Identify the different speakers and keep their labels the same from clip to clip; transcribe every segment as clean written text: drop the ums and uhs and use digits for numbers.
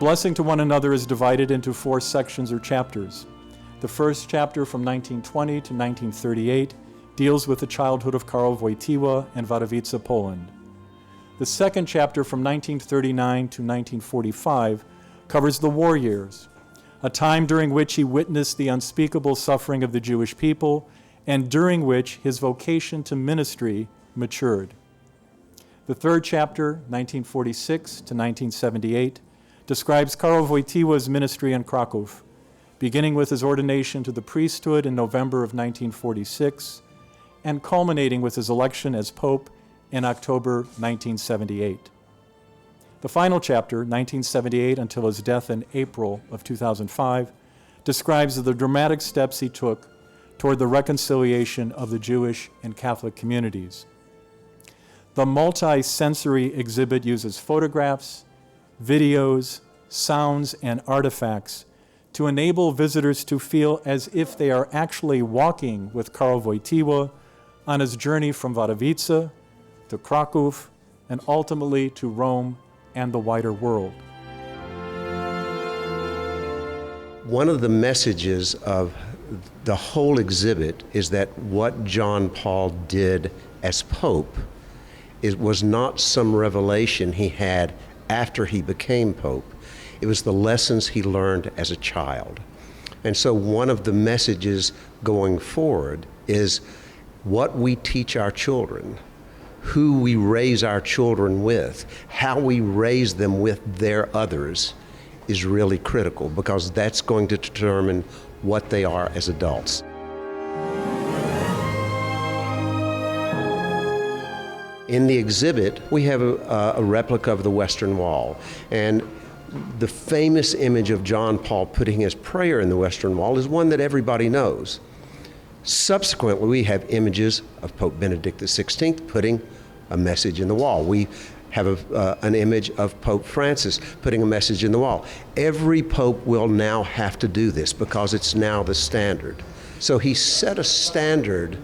Speaker 1: blessing to one another is divided into 4 sections or chapters. The first chapter, from 1920 to 1938, deals with the childhood of Karol Wojtyła and Wadowice, Poland. The second chapter, from 1939 to 1945, covers the war years, a time during which he witnessed the unspeakable suffering of the Jewish people and during which his vocation to ministry matured. The third chapter, 1946 to 1978, describes Karol Wojtyła's ministry in Krakow, beginning with his ordination to the priesthood in November of 1946 and culminating with his election as Pope in October 1978. The final chapter, 1978 until his death in April of 2005, describes the dramatic steps he took toward the reconciliation of the Jewish and Catholic communities. The multi-sensory exhibit uses photographs, videos, sounds, and artifacts to enable visitors to feel as if they are actually walking with Karol Wojtyła on his journey from Wadowice to Krakow and ultimately to Rome and the wider world.
Speaker 2: One of the messages of the whole exhibit is that what John Paul did as Pope was not some revelation he had after he became Pope. It was the lessons he learned as a child. And so one of the messages going forward is what we teach our children, who we raise our children with, how we raise them with their others is really critical, because that's going to determine what they are as adults. In the exhibit, we have a replica of the Western Wall, and the famous image of John Paul putting his prayer in the Western Wall is one that everybody knows. Subsequently, we have images of Pope Benedict XVI putting a message in the wall. We have an image of Pope Francis putting a message in the wall. Every pope will now have to do this because it's now the standard. So he set a standard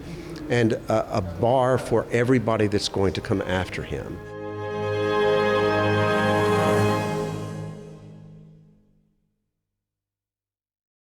Speaker 2: and a bar for everybody that's going to come after him.